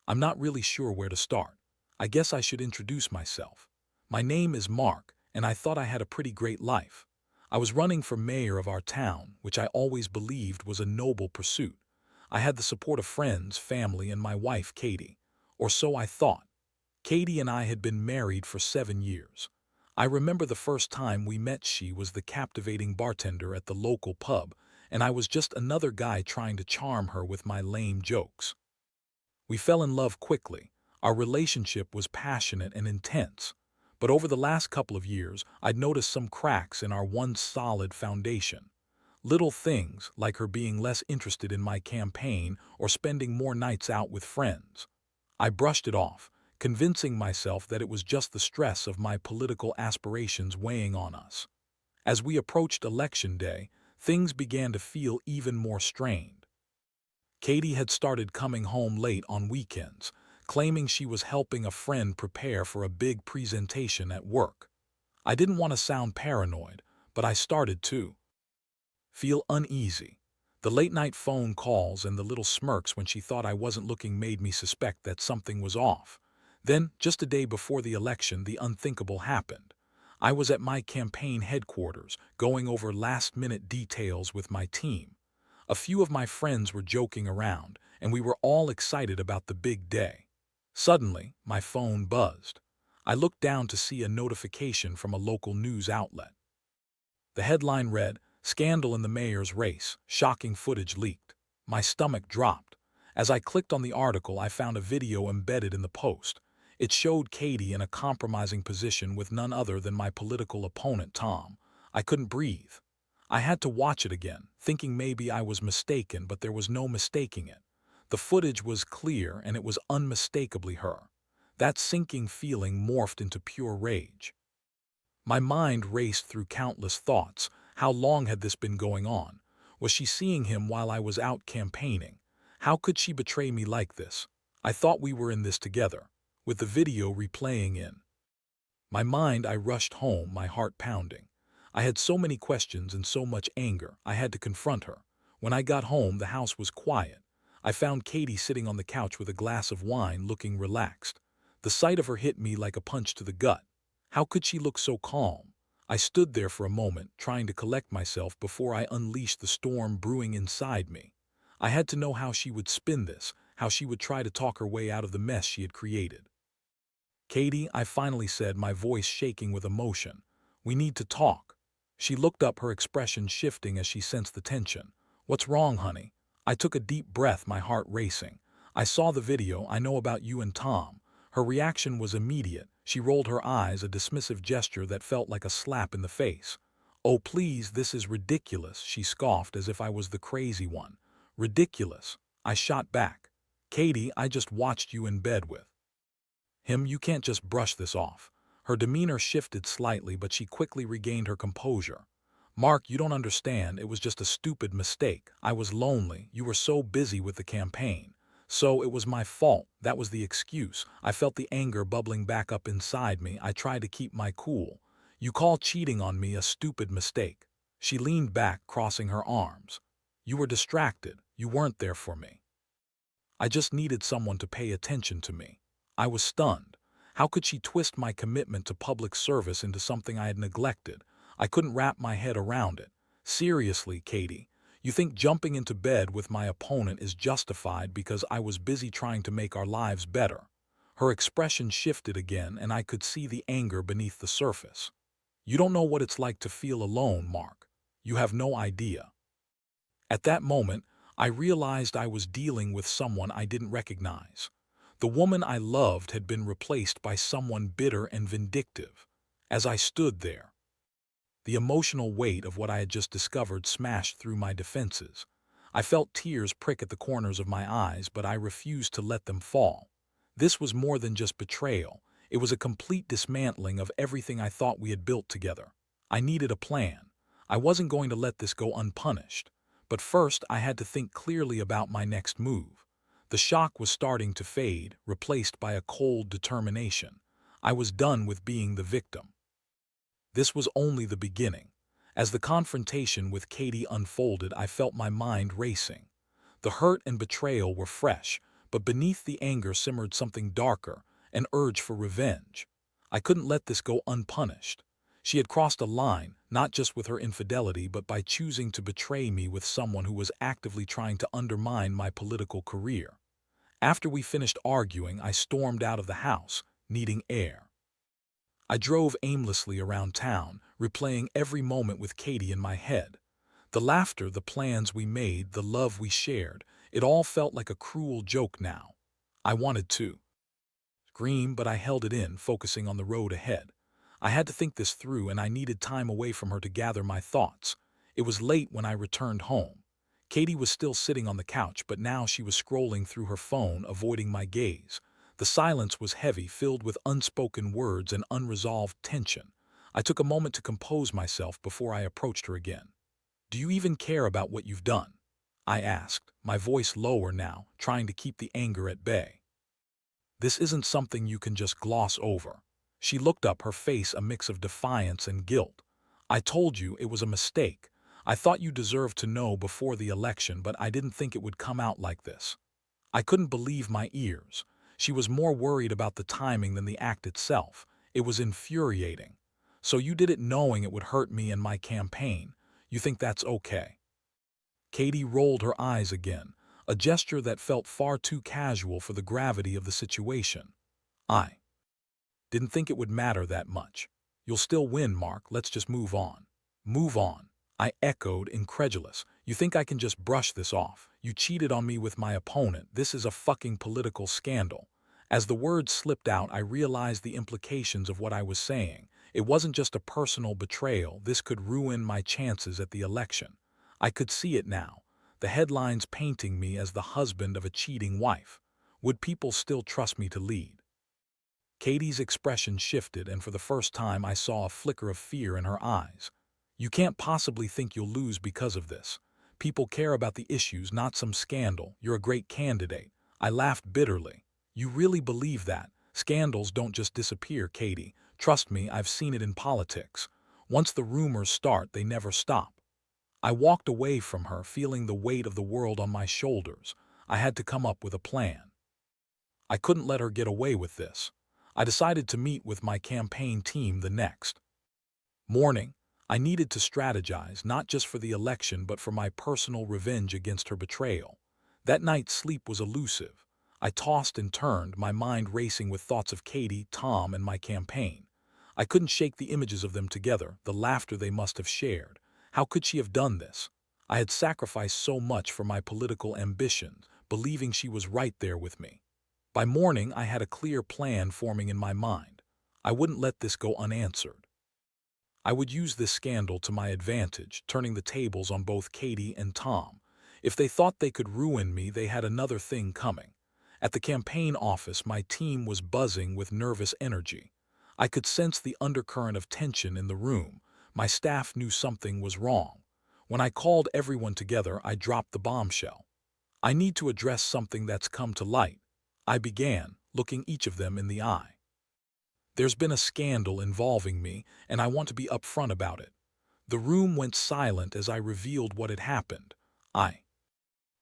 I'm not really sure where to start. I guess I should introduce myself. My name is Mark, and I thought I had a pretty great life. I was running for mayor of our town, which I always believed was a noble pursuit. I had the support of friends, family, and my wife, Katie. Or so I thought. Katie and I had been married for 7 years. I remember the first time we met. She was the captivating bartender at the local pub, and I was just another guy trying to charm her with my lame jokes. We fell in love quickly. Our relationship was passionate and intense. But over the last couple of years, I'd noticed some cracks in our once solid foundation. Little things, like her being less interested in my campaign or spending more nights out with friends. I brushed it off, convincing myself that it was just the stress of my political aspirations weighing on us. As we approached election day, things began to feel even more strained. Katie had started coming home late on weekends, claiming she was helping a friend prepare for a big presentation at work. I didn't want to sound paranoid, but I started to feel uneasy. The late-night phone calls and the little smirks when she thought I wasn't looking made me suspect that something was off. Then, just a day before the election, the unthinkable happened. I was at my campaign headquarters, going over last-minute details with my team. A few of my friends were joking around, and we were all excited about the big day. Suddenly, my phone buzzed. I looked down to see a notification from a local news outlet. The headline read, "Scandal in the mayor's race, shocking footage leaked." My stomach dropped. As I clicked on the article, I found a video embedded in the post. It showed Katie in a compromising position with none other than my political opponent, Tom. I couldn't breathe. I had to watch it again, thinking maybe I was mistaken, but there was no mistaking it. The footage was clear, and it was unmistakably her. That sinking feeling morphed into pure rage. My mind raced through countless thoughts. How long had this been going on? Was she seeing him while I was out campaigning? How could she betray me like this? I thought we were in this together. With the video replaying in my mind, I rushed home, my heart pounding. I had so many questions and so much anger. I had to confront her. When I got home, the house was quiet. I found Katie sitting on the couch with a glass of wine, looking relaxed. The sight of her hit me like a punch to the gut. How could she look so calm? I stood there for a moment, trying to collect myself before I unleashed the storm brewing inside me. I had to know how she would spin this, how she would try to talk her way out of the mess she had created. "Katie," I finally said, my voice shaking with emotion, "we need to talk." She looked up, her expression shifting as she sensed the tension. "What's wrong, honey?" I took a deep breath, my heart racing. "I saw the video. I know about you and Tom." Her reaction was immediate. She rolled her eyes, a dismissive gesture that felt like a slap in the face. "Oh, please, this is ridiculous," she scoffed as if I was the crazy one. "Ridiculous?" I shot back. "Katie, I just watched you in bed with him. You can't just brush this off." Her demeanor shifted slightly, but she quickly regained her composure. "Mark, you don't understand. It was just a stupid mistake. I was lonely. You were so busy with the campaign. So it was my fault. That was the excuse." I felt the anger bubbling back up inside me. I tried to keep my cool. "You call cheating on me a stupid mistake?" She leaned back, crossing her arms. "You were distracted. You weren't there for me. I just needed someone to pay attention to me." I was stunned. How could she twist my commitment to public service into something I had neglected? I couldn't wrap my head around it. "Seriously, Katie, you think jumping into bed with my opponent is justified because I was busy trying to make our lives better?" Her expression shifted again, and I could see the anger beneath the surface. "You don't know what it's like to feel alone, Mark. You have no idea." At that moment, I realized I was dealing with someone I didn't recognize. The woman I loved had been replaced by someone bitter and vindictive. As I stood there, the emotional weight of what I had just discovered smashed through my defenses. I felt tears prick at the corners of my eyes, but I refused to let them fall. This was more than just betrayal. It was a complete dismantling of everything I thought we had built together. I needed a plan. I wasn't going to let this go unpunished. But first, I had to think clearly about my next move. The shock was starting to fade, replaced by a cold determination. I was done with being the victim. This was only the beginning. As the confrontation with Katie unfolded, I felt my mind racing. The hurt and betrayal were fresh, but beneath the anger simmered something darker, an urge for revenge. I couldn't let this go unpunished. She had crossed a line, not just with her infidelity, but by choosing to betray me with someone who was actively trying to undermine my political career. After we finished arguing, I stormed out of the house, needing air. I drove aimlessly around town, replaying every moment with Katie in my head. The laughter, the plans we made, the love we shared, it all felt like a cruel joke now. I wanted to scream, but I held it in, focusing on the road ahead. I had to think this through, and I needed time away from her to gather my thoughts. It was late when I returned home. Katie was still sitting on the couch, but now she was scrolling through her phone, avoiding my gaze. The silence was heavy, filled with unspoken words and unresolved tension. I took a moment to compose myself before I approached her again. "Do you even care about what you've done?" I asked, my voice lower now, trying to keep the anger at bay. "This isn't something you can just gloss over." She looked up, her face a mix of defiance and guilt. "I told you it was a mistake. I thought you deserved to know before the election, but I didn't think it would come out like this." I couldn't believe my ears. She was more worried about the timing than the act itself. It was infuriating. "So you did it knowing it would hurt me and my campaign. You think that's okay?" Katie rolled her eyes again, a gesture that felt far too casual for the gravity of the situation. "I didn't think it would matter that much. You'll still win, Mark. Let's just move on." "Move on?" I echoed, incredulous. "You think I can just brush this off? You cheated on me with my opponent. This is a fucking political scandal." As the words slipped out, I realized the implications of what I was saying. It wasn't just a personal betrayal. This could ruin my chances at the election. I could see it now, the headlines painting me as the husband of a cheating wife. Would people still trust me to lead? Katie's expression shifted, and for the first time I saw a flicker of fear in her eyes. "You can't possibly think you'll lose because of this. People care about the issues, not some scandal. You're a great candidate." I laughed bitterly. "You really believe that? Scandals don't just disappear, Katie. Trust me, I've seen it in politics. Once the rumors start, they never stop." I walked away from her, feeling the weight of the world on my shoulders. I had to come up with a plan. I couldn't let her get away with this. I decided to meet with my campaign team the next morning. I needed to strategize, not just for the election, but for my personal revenge against her betrayal. That night, sleep was elusive. I tossed and turned, my mind racing with thoughts of Katie, Tom, and my campaign. I couldn't shake the images of them together, the laughter they must have shared. How could she have done this? I had sacrificed so much for my political ambitions, believing she was right there with me. By morning, I had a clear plan forming in my mind. I wouldn't let this go unanswered. I would use this scandal to my advantage, turning the tables on both Katie and Tom. If they thought they could ruin me, they had another thing coming. At the campaign office, my team was buzzing with nervous energy. I could sense the undercurrent of tension in the room. My staff knew something was wrong. When I called everyone together, I dropped the bombshell. "I need to address something that's come to light," I began, looking each of them in the eye. "There's been a scandal involving me, and I want to be upfront about it." The room went silent as I revealed what had happened. I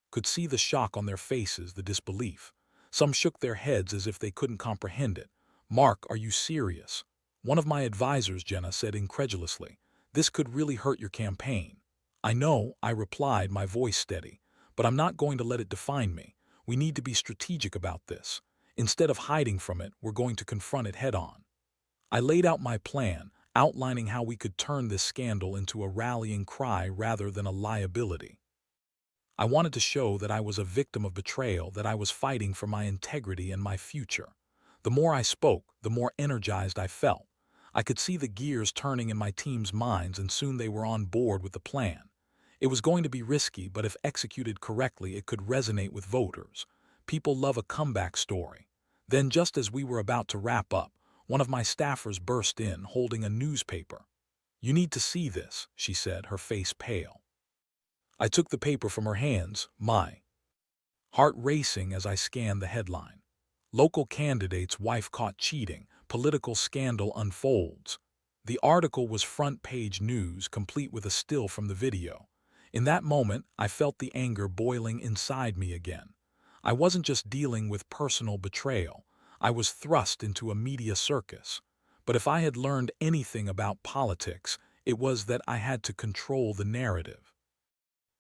could see the shock on their faces, the disbelief. Some shook their heads as if they couldn't comprehend it. "Mark, are you serious?" One of my advisors, Jenna, said incredulously. "This could really hurt your campaign." "I know," I replied, my voice steady, "but I'm not going to let it define me. We need to be strategic about this. Instead of hiding from it, we're going to confront it head on." I laid out my plan, outlining how we could turn this scandal into a rallying cry rather than a liability. I wanted to show that I was a victim of betrayal, that I was fighting for my integrity and my future. The more I spoke, the more energized I felt. I could see the gears turning in my team's minds, and soon they were on board with the plan. It was going to be risky, but if executed correctly, it could resonate with voters. People love a comeback story. Then, just as we were about to wrap up, one of my staffers burst in, holding a newspaper. "You need to see this," she said, her face pale. I took the paper from her hands, my heart racing as I scanned the headline. "Local candidate's wife caught cheating, political scandal unfolds." The article was front-page news, complete with a still from the video. In that moment, I felt the anger boiling inside me again. I wasn't just dealing with personal betrayal. I was thrust into a media circus. But if I had learned anything about politics, it was that I had to control the narrative.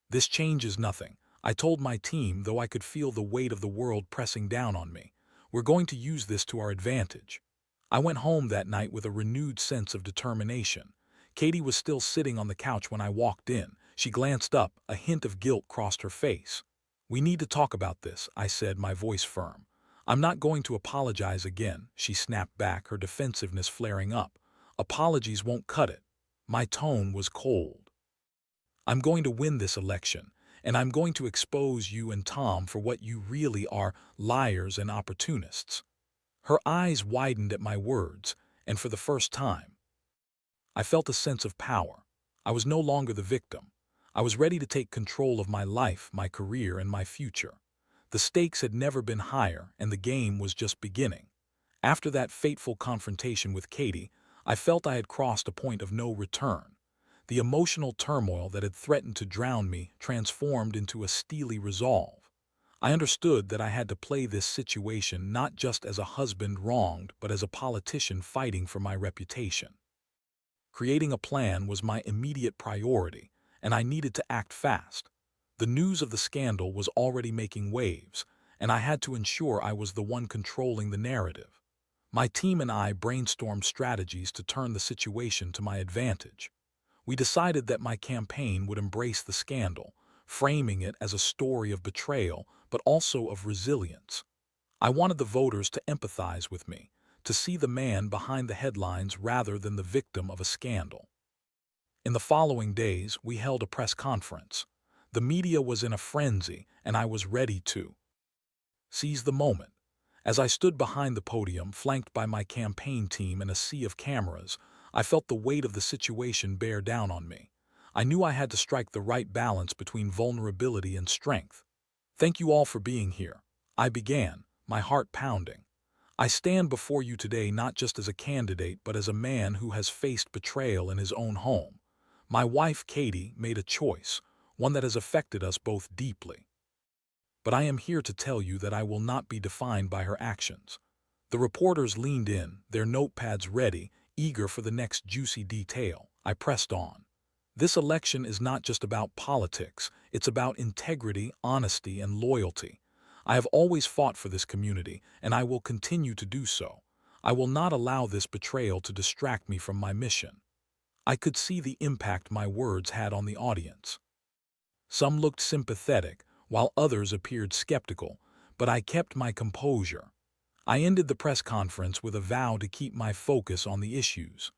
This changes nothing. I told my team, though I could feel the weight of the world pressing down on me. We're going to use this to our advantage. I went home that night with a renewed sense of determination. Katie was still sitting on the couch when I walked in. She glanced up, a hint of guilt crossed her face. "We need to talk about this," I said, my voice firm. "I'm not going to apologize again," she snapped back, her defensiveness flaring up. "Apologies won't cut it." My tone was cold. "I'm going to win this election, and I'm going to expose you and Tom for what you really are, liars and opportunists." Her eyes widened at my words, and for the first time, I felt a sense of power. I was no longer the victim. I was ready to take control of my life, my career, and my future. The stakes had never been higher, and the game was just beginning. After that fateful confrontation with Katie, I felt I had crossed a point of no return. The emotional turmoil that had threatened to drown me transformed into a steely resolve. I understood that I had to play this situation not just as a husband wronged, but as a politician fighting for my reputation. Creating a plan was my immediate priority, and I needed to act fast. The news of the scandal was already making waves, and I had to ensure I was the one controlling the narrative. My team and I brainstormed strategies to turn the situation to my advantage. We decided that my campaign would embrace the scandal, framing it as a story of betrayal, but also of resilience. I wanted the voters to empathize with me, to see the man behind the headlines rather than the victim of a scandal. In the following days, we held a press conference. The media was in a frenzy, and I was ready to seize the moment. As I stood behind the podium, flanked by my campaign team and a sea of cameras, I felt the weight of the situation bear down on me. I knew I had to strike the right balance between vulnerability and strength. "Thank you all for being here," I began, my heart pounding. "I stand before you today not just as a candidate, but as a man who has faced betrayal in his own home. My wife, Katie, made a choice, one that has affected us both deeply. But I am here to tell you that I will not be defined by her actions." The reporters leaned in, their notepads ready, eager for the next juicy detail. I pressed on. "This election is not just about politics, it's about integrity, honesty, and loyalty. I have always fought for this community, and I will continue to do so. I will not allow this betrayal to distract me from my mission." I could see the impact my words had on the audience. Some looked sympathetic, while others appeared skeptical, but I kept my composure. I ended the press conference with a vow to keep my focus on the issues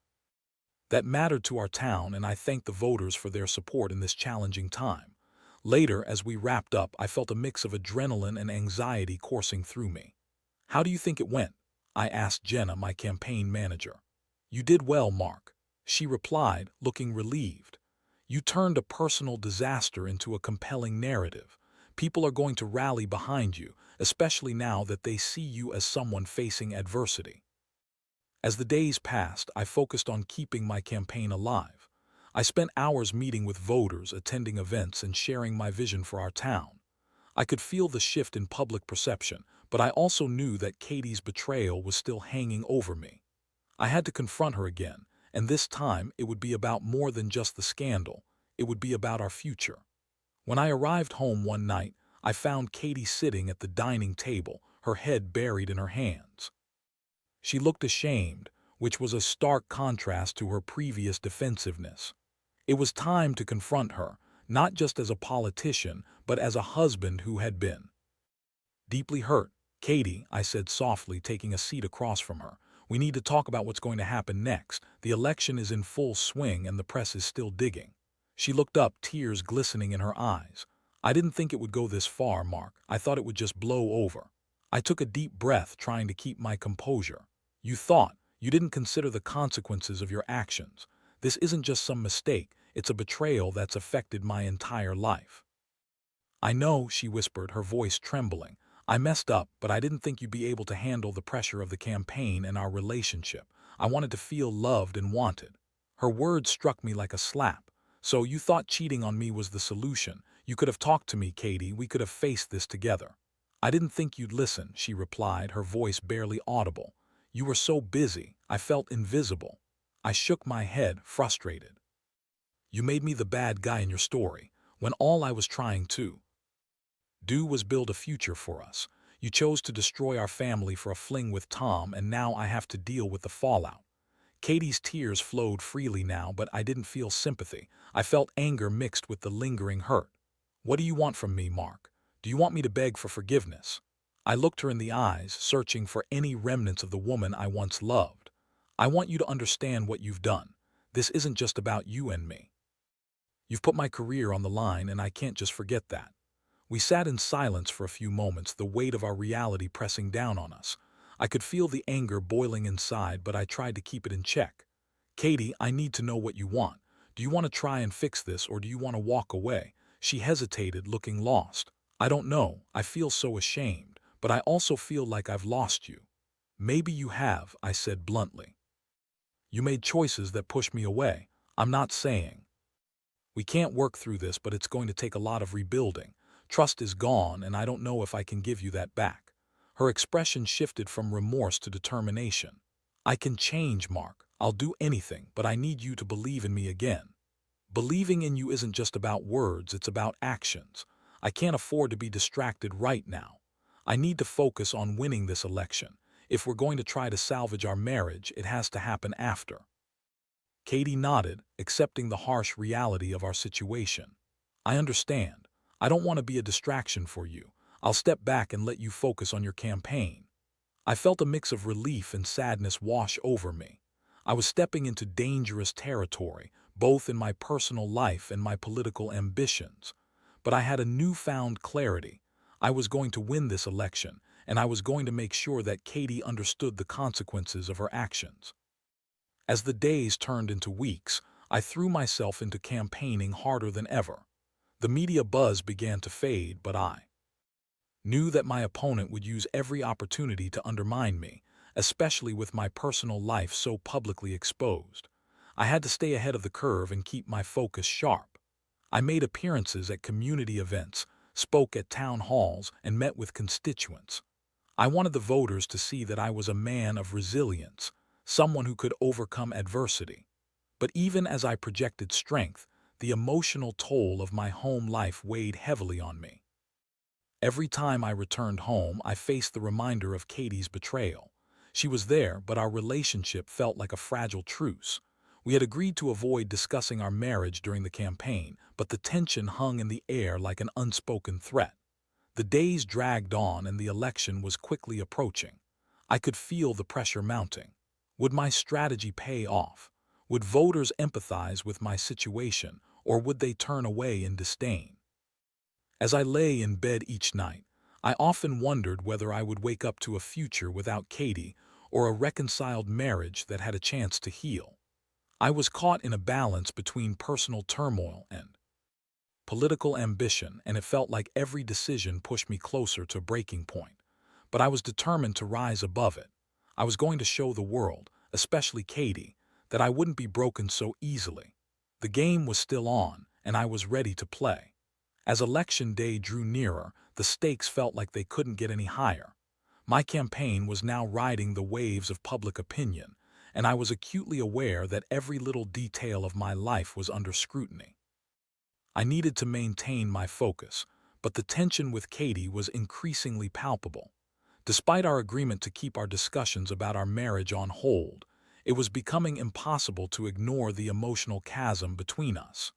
that mattered to our town, and I thanked the voters for their support in this challenging time. Later, as we wrapped up, I felt a mix of adrenaline and anxiety coursing through me. "How do you think it went?" I asked Jenna, my campaign manager. "You did well, Mark," she replied, looking relieved. "You turned a personal disaster into a compelling narrative. People are going to rally behind you, especially now that they see you as someone facing adversity." As the days passed, I focused on keeping my campaign alive. I spent hours meeting with voters, attending events, and sharing my vision for our town. I could feel the shift in public perception, but I also knew that Katie's betrayal was still hanging over me. I had to confront her again, and this time it would be about more than just the scandal. It would be about our future. When I arrived home one night, I found Katie sitting at the dining table, her head buried in her hands. She looked ashamed, which was a stark contrast to her previous defensiveness. It was time to confront her, not just as a politician, but as a husband who had been deeply hurt. "Katie," I said softly, taking a seat across from her, "we need to talk about what's going to happen next. The election is in full swing and the press is still digging." She looked up, tears glistening in her eyes. "I didn't think it would go this far, Mark. I thought it would just blow over." I took a deep breath, trying to keep my composure. "You thought. You didn't consider the consequences of your actions. This isn't just some mistake, it's a betrayal that's affected my entire life." "I know," she whispered, her voice trembling. "I messed up, but I didn't think you'd be able to handle the pressure of the campaign and our relationship. I wanted to feel loved and wanted." Her words struck me like a slap. "So you thought cheating on me was the solution. You could have talked to me, Katie. We could have faced this together." I didn't think you'd listen, she replied, her voice barely audible. You were so busy, I felt invisible. I shook my head, frustrated. You made me the bad guy in your story, when all I was trying to do was build a future for us. You chose to destroy our family for a fling with Tom, and now I have to deal with the fallout. Katie's tears flowed freely now, but I didn't feel sympathy. I felt anger mixed with the lingering hurt. What do you want from me, Mark? Do you want me to beg for forgiveness? I looked her in the eyes, searching for any remnants of the woman I once loved. I want you to understand what you've done. This isn't just about you and me. You've put my career on the line, and I can't just forget that. We sat in silence for a few moments, the weight of our reality pressing down on us. I could feel the anger boiling inside, but I tried to keep it in check. Katie, I need to know what you want. Do you want to try and fix this, or do you want to walk away? She hesitated, looking lost. I don't know. I feel so ashamed, but I also feel like I've lost you. Maybe you have, I said bluntly. You made choices that pushed me away. I'm not saying we can't work through this, but it's going to take a lot of rebuilding. Trust is gone, and I don't know if I can give you that back. Her expression shifted from remorse to determination. I can change, Mark. I'll do anything, but I need you to believe in me again. Believing in you isn't just about words, it's about actions. I can't afford to be distracted right now. I need to focus on winning this election. If we're going to try to salvage our marriage, it has to happen after. Katie nodded, accepting the harsh reality of our situation. I understand. I don't want to be a distraction for you. I'll step back and let you focus on your campaign. I felt a mix of relief and sadness wash over me. I was stepping into dangerous territory, both in my personal life and my political ambitions. But I had a newfound clarity. I was going to win this election, and I was going to make sure that Katie understood the consequences of her actions. As the days turned into weeks, I threw myself into campaigning harder than ever. The media buzz began to fade, but I knew that my opponent would use every opportunity to undermine me, especially with my personal life so publicly exposed. I had to stay ahead of the curve and keep my focus sharp. I made appearances at community events, spoke at town halls, and met with constituents. I wanted the voters to see that I was a man of resilience, someone who could overcome adversity. But even as I projected strength, the emotional toll of my home life weighed heavily on me. Every time I returned home, I faced the reminder of Katie's betrayal. She was there, but our relationship felt like a fragile truce. We had agreed to avoid discussing our marriage during the campaign, but the tension hung in the air like an unspoken threat. The days dragged on, and the election was quickly approaching. I could feel the pressure mounting. Would my strategy pay off? Would voters empathize with my situation, or would they turn away in disdain? As I lay in bed each night, I often wondered whether I would wake up to a future without Katie or a reconciled marriage that had a chance to heal. I was caught in a balance between personal turmoil and political ambition, and it felt like every decision pushed me closer to a breaking point. But I was determined to rise above it. I was going to show the world, especially Katie, that I wouldn't be broken so easily. The game was still on, and I was ready to play. As election day drew nearer, the stakes felt like they couldn't get any higher. My campaign was now riding the waves of public opinion, and I was acutely aware that every little detail of my life was under scrutiny. I needed to maintain my focus, but the tension with Katie was increasingly palpable. Despite our agreement to keep our discussions about our marriage on hold, it was becoming impossible to ignore the emotional chasm between us.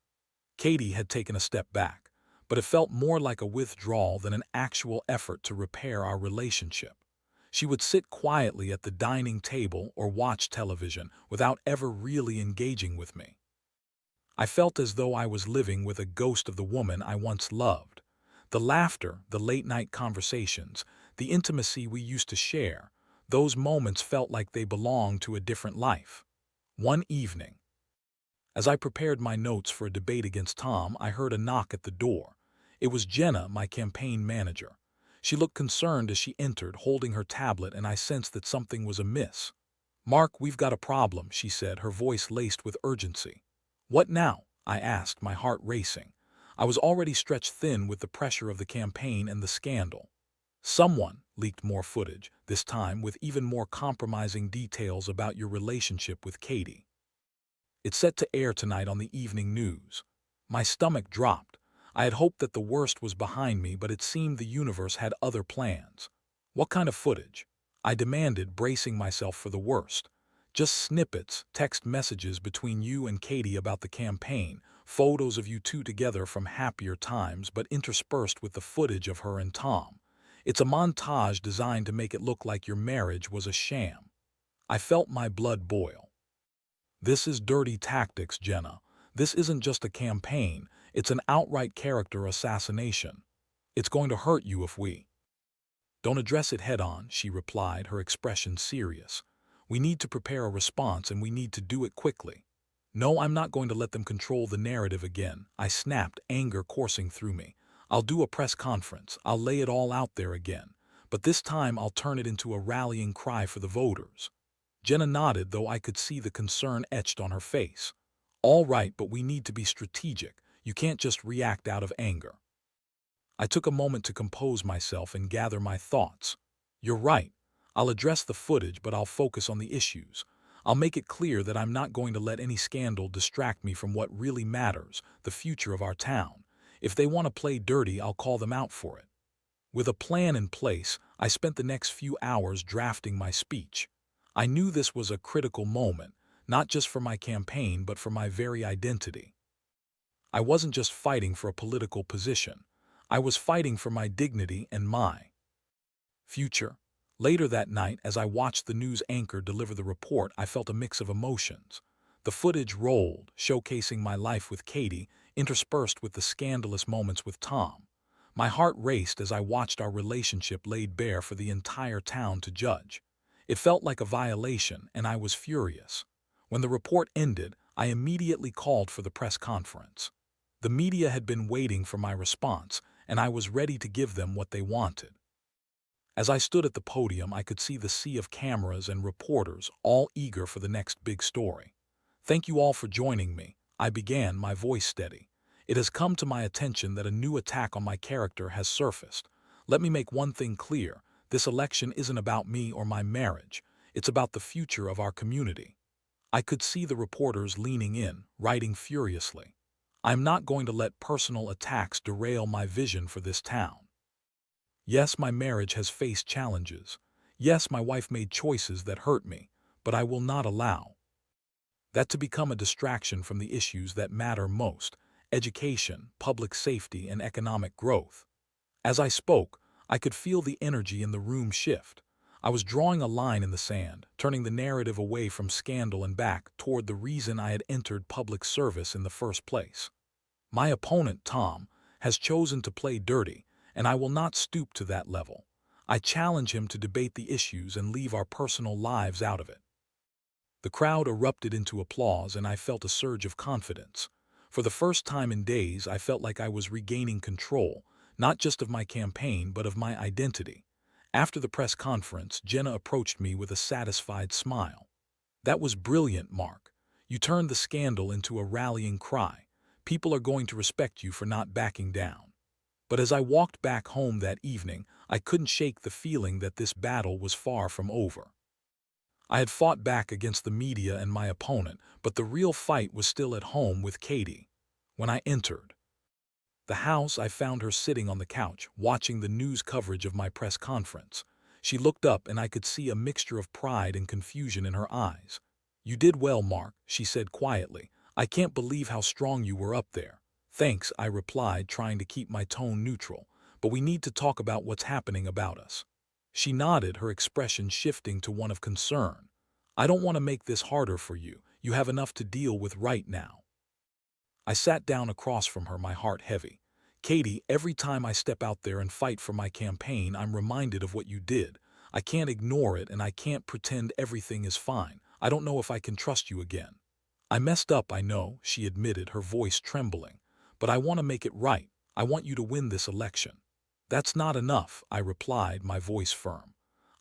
Katie had taken a step back, but it felt more like a withdrawal than an actual effort to repair our relationship. She would sit quietly at the dining table or watch television without ever really engaging with me. I felt as though I was living with a ghost of the woman I once loved. The laughter, the late-night conversations, the intimacy we used to share, those moments felt like they belonged to a different life. One evening, as I prepared my notes for a debate against Tom, I heard a knock at the door. It was Jenna, my campaign manager. She looked concerned as she entered, holding her tablet, and I sensed that something was amiss. "Mark, we've got a problem," she said, her voice laced with urgency. "What now?" I asked, my heart racing. I was already stretched thin with the pressure of the campaign and the scandal. Someone leaked more footage, this time with even more compromising details about your relationship with Katie. It's set to air tonight on the evening news. My stomach dropped. I had hoped that the worst was behind me, but it seemed the universe had other plans. What kind of footage? I demanded, bracing myself for the worst. Just snippets, text messages between you and Katie about the campaign, photos of you two together from happier times, but interspersed with the footage of her and Tom. It's a montage designed to make it look like your marriage was a sham. I felt my blood boil. This is dirty tactics, Jenna. This isn't just a campaign, it's an outright character assassination. It's going to hurt you if we don't address it head on, she replied, her expression serious. We need to prepare a response and we need to do it quickly. No, I'm not going to let them control the narrative again, I snapped, anger coursing through me. I'll do a press conference, I'll lay it all out there again. But this time I'll turn it into a rallying cry for the voters. Jenna nodded, though I could see the concern etched on her face. All right, but we need to be strategic. You can't just react out of anger. I took a moment to compose myself and gather my thoughts. You're right. I'll address the footage, but I'll focus on the issues. I'll make it clear that I'm not going to let any scandal distract me from what really matters, the future of our town. If they want to play dirty, I'll call them out for it. With a plan in place, I spent the next few hours drafting my speech. I knew this was a critical moment, not just for my campaign, but for my very identity. I wasn't just fighting for a political position. I was fighting for my dignity and my future. Later that night, as I watched the news anchor deliver the report, I felt a mix of emotions. The footage rolled, showcasing my life with Katie, interspersed with the scandalous moments with Tom. My heart raced as I watched our relationship laid bare for the entire town to judge. It felt like a violation, and I was furious. When the report ended, I immediately called for the press conference. The media had been waiting for my response, and I was ready to give them what they wanted. As I stood at the podium, I could see the sea of cameras and reporters, all eager for the next big story. Thank you all for joining me, I began, my voice steady. It has come to my attention that a new attack on my character has surfaced. Let me make one thing clear. This election isn't about me or my marriage. It's about the future of our community. I could see the reporters leaning in, writing furiously. I'm not going to let personal attacks derail my vision for this town. Yes, my marriage has faced challenges. Yes, my wife made choices that hurt me, but I will not allow that to become a distraction from the issues that matter most: education, public safety, and economic growth. As I spoke, I could feel the energy in the room shift. I was drawing a line in the sand, turning the narrative away from scandal and back toward the reason I had entered public service in the first place. My opponent, Tom, has chosen to play dirty, and I will not stoop to that level. I challenge him to debate the issues and leave our personal lives out of it. The crowd erupted into applause, and I felt a surge of confidence. For the first time in days, I felt like I was regaining control, not just of my campaign, but of my identity. After the press conference, Jenna approached me with a satisfied smile. That was brilliant, Mark. You turned the scandal into a rallying cry. People are going to respect you for not backing down. But as I walked back home that evening, I couldn't shake the feeling that this battle was far from over. I had fought back against the media and my opponent, but the real fight was still at home with Katie. When I entered the house, I found her sitting on the couch, watching the news coverage of my press conference. She looked up, and I could see a mixture of pride and confusion in her eyes. You did well, Mark, she said quietly. I can't believe how strong you were up there. Thanks, I replied, trying to keep my tone neutral. But we need to talk about what's happening about us. She nodded, her expression shifting to one of concern. I don't want to make this harder for you. You have enough to deal with right now. I sat down across from her, my heart heavy. Katie, every time I step out there and fight for my campaign, I'm reminded of what you did. I can't ignore it, and I can't pretend everything is fine. I don't know if I can trust you again. I messed up, I know, she admitted, her voice trembling. But I want to make it right. I want you to win this election. That's not enough, I replied, my voice firm.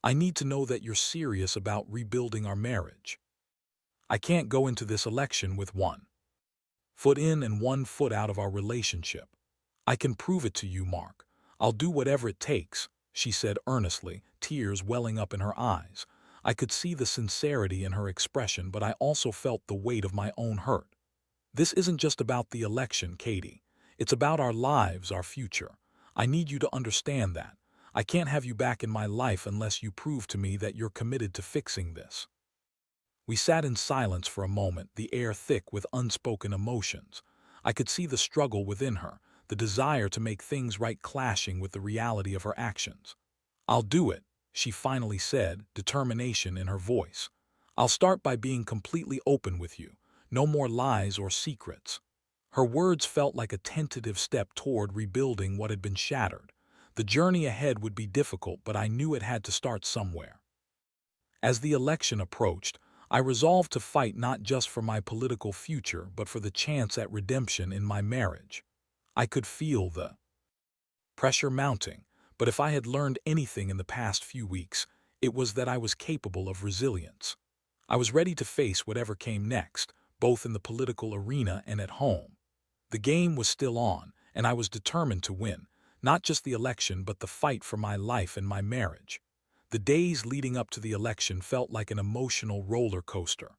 I need to know that you're serious about rebuilding our marriage. I can't go into this election with one foot in and 1 foot out of our relationship. I can prove it to you, Mark. I'll do whatever it takes, she said earnestly, tears welling up in her eyes. I could see the sincerity in her expression, but I also felt the weight of my own hurt. This isn't just about the election, Katie. It's about our lives, our future. I need you to understand that. I can't have you back in my life unless you prove to me that you're committed to fixing this. We sat in silence for a moment, the air thick with unspoken emotions. I could see the struggle within her, the desire to make things right clashing with the reality of her actions. "I'll do it," she finally said, determination in her voice. "I'll start by being completely open with you. No more lies or secrets." Her words felt like a tentative step toward rebuilding what had been shattered. The journey ahead would be difficult, but I knew it had to start somewhere. As the election approached, I resolved to fight not just for my political future, but for the chance at redemption in my marriage. I could feel the pressure mounting, but if I had learned anything in the past few weeks, it was that I was capable of resilience. I was ready to face whatever came next, both in the political arena and at home. The game was still on, and I was determined to win, not just the election but the fight for my life and my marriage. The days leading up to the election felt like an emotional roller coaster.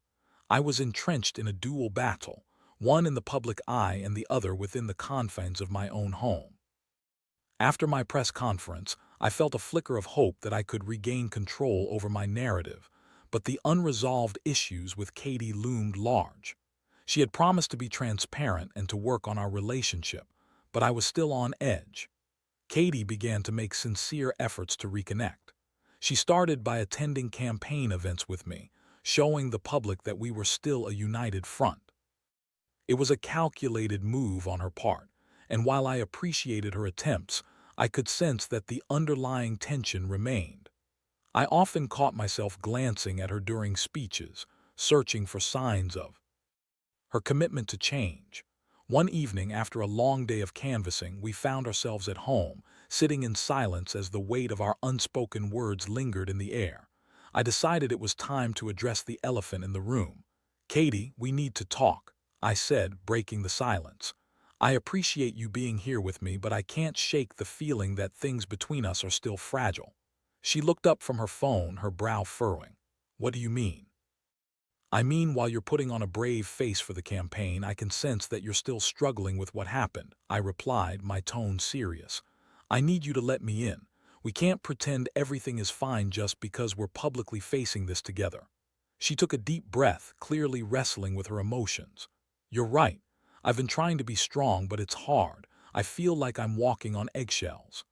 I was entrenched in a dual battle, one in the public eye and the other within the confines of my own home. After my press conference, I felt a flicker of hope that I could regain control over my narrative, but the unresolved issues with Katie loomed large. She had promised to be transparent and to work on our relationship, but I was still on edge. Katie began to make sincere efforts to reconnect. She started by attending campaign events with me, showing the public that we were still a united front. It was a calculated move on her part, and while I appreciated her attempts, I could sense that the underlying tension remained. I often caught myself glancing at her during speeches, searching for signs of her commitment to change. One evening, after a long day of canvassing, we found ourselves at home, sitting in silence as the weight of our unspoken words lingered in the air. I decided it was time to address the elephant in the room. "Katie, we need to talk," I said, breaking the silence. "I appreciate you being here with me, but I can't shake the feeling that things between us are still fragile." She looked up from her phone, her brow furrowing. "What do you mean?" "I mean, while you're putting on a brave face for the campaign, I can sense that you're still struggling with what happened," I replied, my tone serious. "I need you to let me in. We can't pretend everything is fine just because we're publicly facing this together." She took a deep breath, clearly wrestling with her emotions. "You're right. I've been trying to be strong, but it's hard. I feel like I'm walking on eggshells."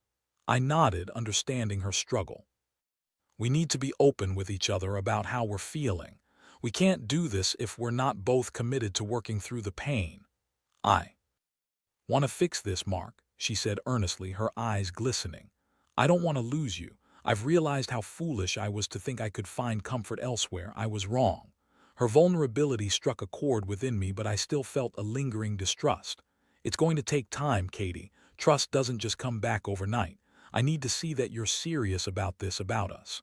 I nodded, understanding her struggle. "We need to be open with each other about how we're feeling. We can't do this if we're not both committed to working through the pain." "I want to fix this, Mark," she said earnestly, her eyes glistening. "I don't want to lose you. I've realized how foolish I was to think I could find comfort elsewhere. I was wrong." Her vulnerability struck a chord within me, but I still felt a lingering distrust. "It's going to take time, Katie. Trust doesn't just come back overnight. I need to see that you're serious about this, about us."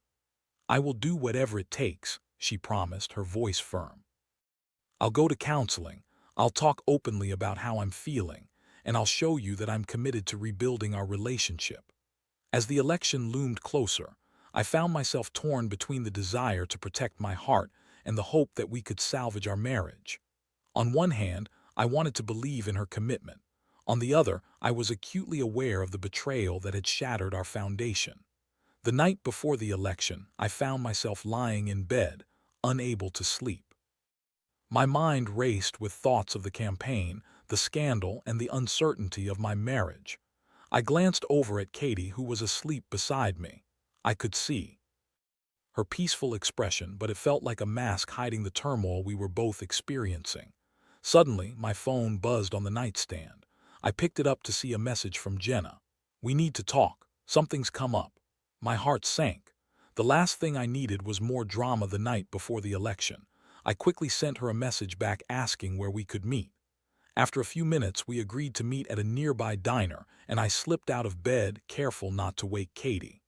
"I will do whatever it takes," she promised, her voice firm. "I'll go to counseling. I'll talk openly about how I'm feeling, and I'll show you that I'm committed to rebuilding our relationship." As the election loomed closer, I found myself torn between the desire to protect my heart and the hope that we could salvage our marriage. On one hand, I wanted to believe in her commitment. On the other, I was acutely aware of the betrayal that had shattered our foundation. The night before the election, I found myself lying in bed, unable to sleep. My mind raced with thoughts of the campaign, the scandal, and the uncertainty of my marriage. I glanced over at Katie, who was asleep beside me. I could see her peaceful expression, but it felt like a mask hiding the turmoil we were both experiencing. Suddenly, my phone buzzed on the nightstand. I picked it up to see a message from Jenna. "We need to talk. Something's come up." My heart sank. The last thing I needed was more drama the night before the election. I quickly sent her a message back asking where we could meet. After a few minutes, we agreed to meet at a nearby diner, and I slipped out of bed, careful not to wake Katie.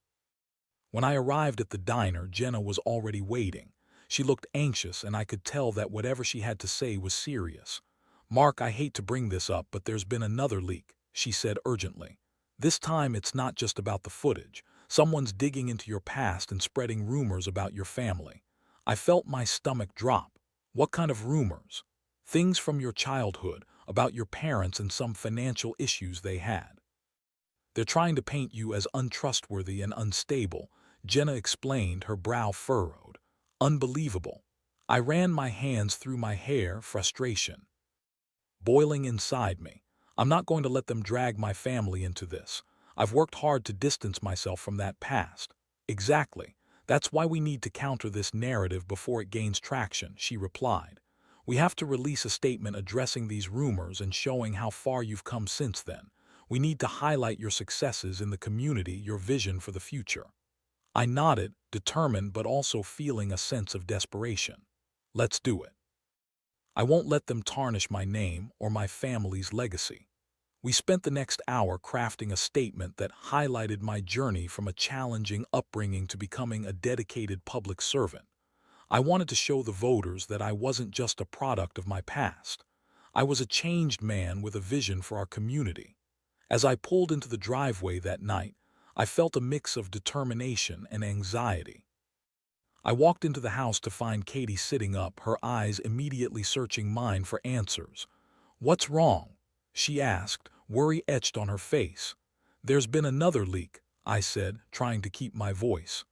When I arrived at the diner, Jenna was already waiting. She looked anxious, and I could tell that whatever she had to say was serious. "Mark, I hate to bring this up, but there's been another leak," she said urgently. "This time it's not just about the footage. Someone's digging into your past and spreading rumors about your family. I felt my stomach drop. What kind of rumors? Things from your childhood, about your parents and some financial issues they had. They're trying to paint you as untrustworthy and unstable, Jenna explained, her brow furrowed. Unbelievable. I ran my hands through my hair, frustration boiling inside me. I'm not going to let them drag my family into this. I've worked hard to distance myself from that past. Exactly. That's why we need to counter this narrative before it gains traction, she replied. We have to release a statement addressing these rumors and showing how far you've come since then. We need to highlight your successes in the community, your vision for the future. I nodded, determined but also feeling a sense of desperation. Let's do it. I won't let them tarnish my name or my family's legacy. We spent the next hour crafting a statement that highlighted my journey from a challenging upbringing to becoming a dedicated public servant. I wanted to show the voters that I wasn't just a product of my past. I was a changed man with a vision for our community. As I pulled into the driveway that night, I felt a mix of determination and anxiety. I walked into the house to find Katie sitting up, her eyes immediately searching mine for answers. "What's wrong?" she asked, worry etched on her face. "There's been another leak," I said, trying to keep my voice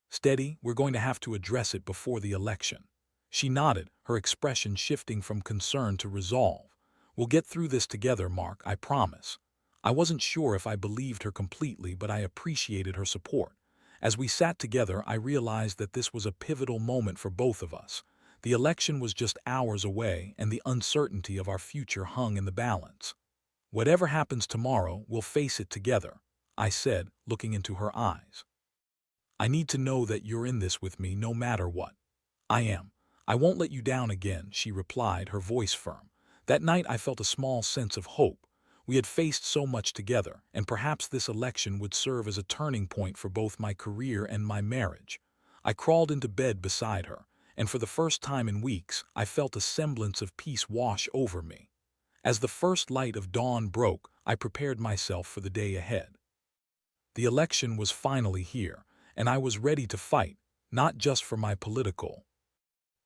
steady. "We're going to have to address it before the election." She nodded, her expression shifting from concern to resolve. "We'll get through this together, Mark, I promise." I wasn't sure if I believed her completely, but I appreciated her support. As we sat together, I realized that this was a pivotal moment for both of us. The election was just hours away, and the uncertainty of our future hung in the balance. "Whatever happens tomorrow, we'll face it together," I said, looking into her eyes. "I need to know that you're in this with me no matter what." "I am. I won't let you down again," she replied, her voice firm. That night I felt a small sense of hope. We had faced so much together, and perhaps this election would serve as a turning point for both my career and my marriage. I crawled into bed beside her, and for the first time in weeks, I felt a semblance of peace wash over me. As the first light of dawn broke, I prepared myself for the day ahead. The election was finally here, and I was ready to fight, not just for my political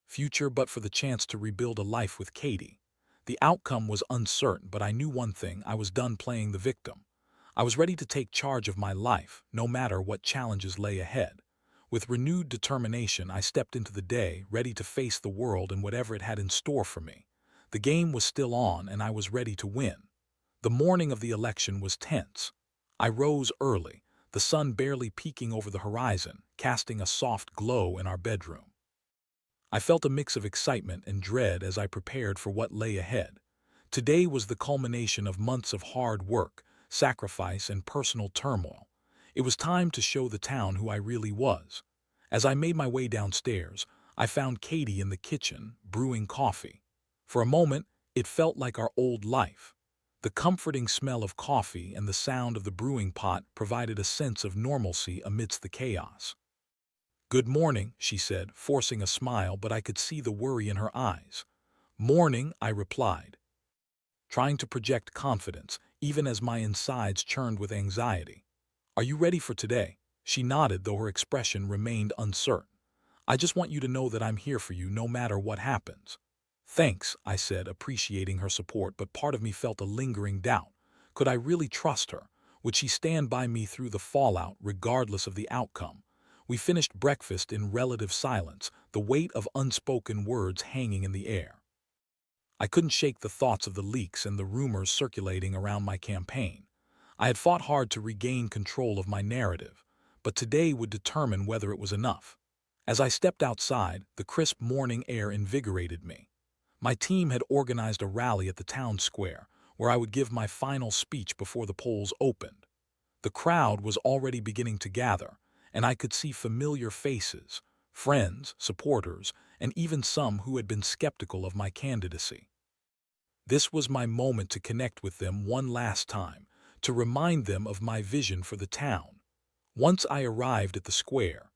future but for the chance to rebuild a life with Katie. The outcome was uncertain, but I knew one thing: I was done playing the victim. I was ready to take charge of my life, no matter what challenges lay ahead. With renewed determination, I stepped into the day, ready to face the world and whatever it had in store for me. The game was still on, and I was ready to win. The morning of the election was tense. I rose early, the sun barely peeking over the horizon, casting a soft glow in our bedroom. I felt a mix of excitement and dread as I prepared for what lay ahead. Today was the culmination of months of hard work, sacrifice, and personal turmoil. It was time to show the town who I really was. As I made my way downstairs, I found Katie in the kitchen, brewing coffee. For a moment, it felt like our old life. The comforting smell of coffee and the sound of the brewing pot provided a sense of normalcy amidst the chaos. "Good morning," she said, forcing a smile, but I could see the worry in her eyes. "Morning," I replied, trying to project confidence, even as my insides churned with anxiety. "Are you ready for today?" She nodded, though her expression remained uncertain. "I just want you to know that I'm here for you no matter what happens." "Thanks," I said, appreciating her support, but part of me felt a lingering doubt. Could I really trust her? Would she stand by me through the fallout, regardless of the outcome? We finished breakfast in relative silence, the weight of unspoken words hanging in the air. I couldn't shake the thoughts of the leaks and the rumors circulating around my campaign. I had fought hard to regain control of my narrative, but today would determine whether it was enough. As I stepped outside, the crisp morning air invigorated me. My team had organized a rally at the town square, where I would give my final speech before the polls opened. The crowd was already beginning to gather, and I could see familiar faces, friends, supporters, and even some who had been skeptical of my candidacy. This was my moment to connect with them one last time, to remind them of my vision for the town. Once I arrived at the square,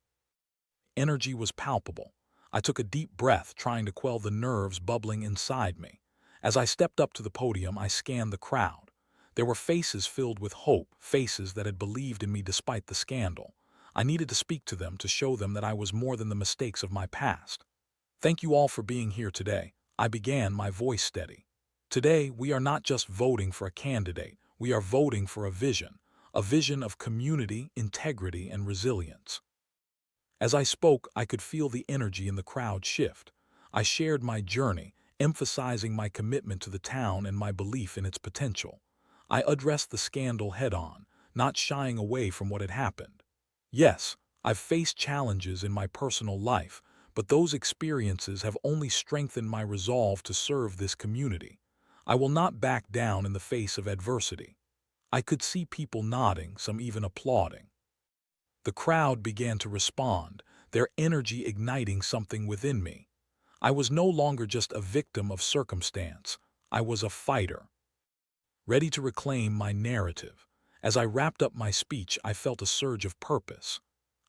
energy was palpable. I took a deep breath, trying to quell the nerves bubbling inside me. As I stepped up to the podium, I scanned the crowd. There were faces filled with hope, faces that had believed in me despite the scandal. I needed to speak to them to show them that I was more than the mistakes of my past. Thank you all for being here today. I began, my voice steady. Today, we are not just voting for a candidate, we are voting for a vision of community, integrity, and resilience. As I spoke, I could feel the energy in the crowd shift. I shared my journey, emphasizing my commitment to the town and my belief in its potential. I addressed the scandal head-on, not shying away from what had happened. Yes, I've faced challenges in my personal life, but those experiences have only strengthened my resolve to serve this community. I will not back down in the face of adversity. I could see people nodding, some even applauding. The crowd began to respond, their energy igniting something within me. I was no longer just a victim of circumstance. I was a fighter, ready to reclaim my narrative. As I wrapped up my speech, I felt a surge of purpose.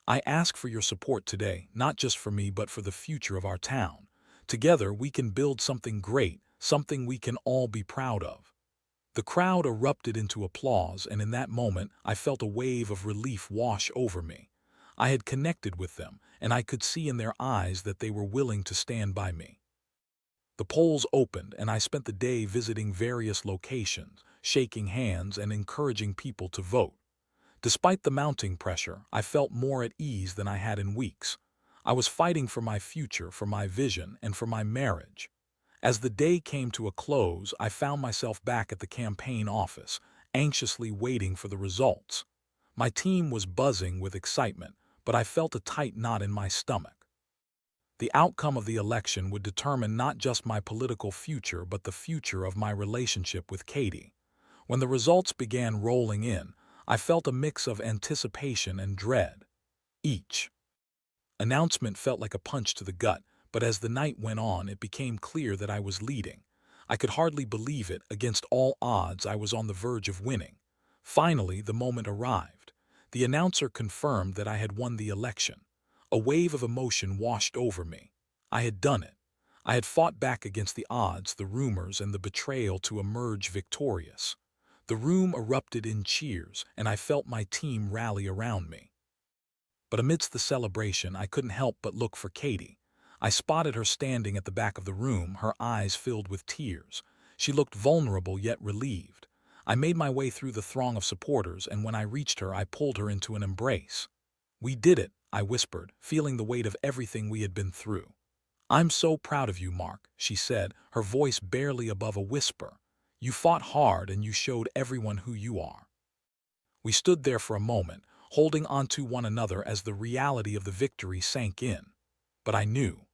I ask for your support today, not just for me, but for the future of our town. Together, we can build something great, something we can all be proud of. The crowd erupted into applause, and in that moment, I felt a wave of relief wash over me. I had connected with them, and I could see in their eyes that they were willing to stand by me. The polls opened, and I spent the day visiting various locations, shaking hands and encouraging people to vote. Despite the mounting pressure, I felt more at ease than I had in weeks. I was fighting for my future, for my vision, and for my marriage. As the day came to a close, I found myself back at the campaign office, anxiously waiting for the results. My team was buzzing with excitement, but I felt a tight knot in my stomach. The outcome of the election would determine not just my political future, but the future of my relationship with Katie. When the results began rolling in, I felt a mix of anticipation and dread. Each announcement felt like a punch to the gut, but as the night went on, it became clear that I was leading. I could hardly believe it. Against all odds, I was on the verge of winning. Finally, the moment arrived. The announcer confirmed that I had won the election. A wave of emotion washed over me. I had done it. I had fought back against the odds, the rumors, and the betrayal to emerge victorious. The room erupted in cheers, and I felt my team rally around me. But amidst the celebration, I couldn't help but look for Katie. I spotted her standing at the back of the room, her eyes filled with tears. She looked vulnerable yet relieved. I made my way through the throng of supporters, and when I reached her, I pulled her into an embrace. "We did it," I whispered, feeling the weight of everything we had been through. "I'm so proud of you, Mark," she said, her voice barely above a whisper. "You fought hard and you showed everyone who you are." We stood there for a moment, holding onto one another as the reality of the victory sank in. But I knew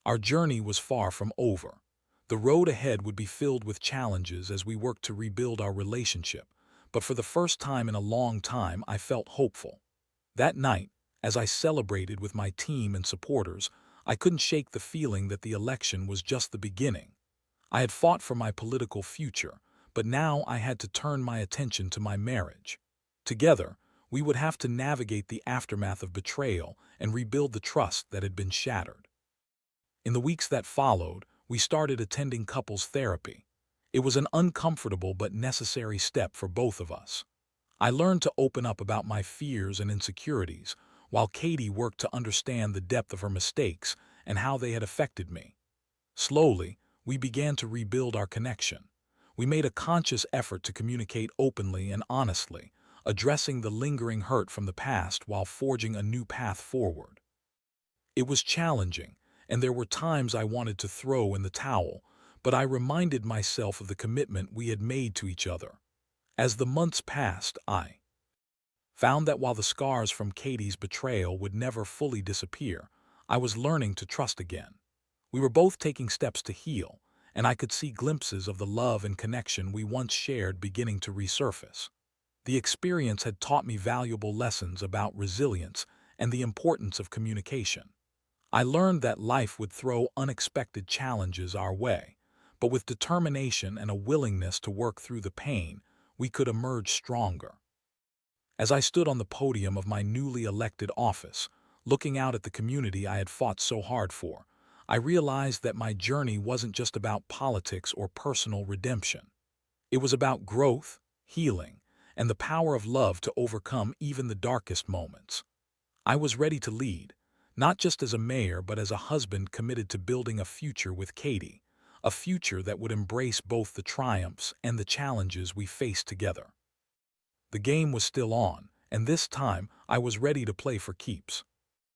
our journey was far from over. The road ahead would be filled with challenges as we worked to rebuild our relationship, but for the first time in a long time, I felt hopeful. That night, as I celebrated with my team and supporters, I couldn't shake the feeling that the election was just the beginning. I had fought for my political future, but now I had to turn my attention to my marriage. Together, we would have to navigate the aftermath of betrayal and rebuild the trust that had been shattered. In the weeks that followed, we started attending couples therapy. It was an uncomfortable but necessary step for both of us. I learned to open up about my fears and insecurities, while Katie worked to understand the depth of her mistakes and how they had affected me. Slowly, we began to rebuild our connection. We made a conscious effort to communicate openly and honestly, addressing the lingering hurt from the past while forging a new path forward. It was challenging, and there were times I wanted to throw in the towel, but I reminded myself of the commitment we had made to each other. As the months passed, I found that while the scars from Katie's betrayal would never fully disappear, I was learning to trust again. We were both taking steps to heal, and I could see glimpses of the love and connection we once shared beginning to resurface. The experience had taught me valuable lessons about resilience and the importance of communication. I learned that life would throw unexpected challenges our way, but with determination and a willingness to work through the pain, we could emerge stronger. As I stood on the podium of my newly elected office, looking out at the community I had fought so hard for, I realized that my journey wasn't just about politics or personal redemption. It was about growth, healing, and the power of love to overcome even the darkest moments. I was ready to lead, not just as a mayor but as a husband committed to building a future with Katie, a future that would embrace both the triumphs and the challenges we faced together. The game was still on, and this time I was ready to play for keeps.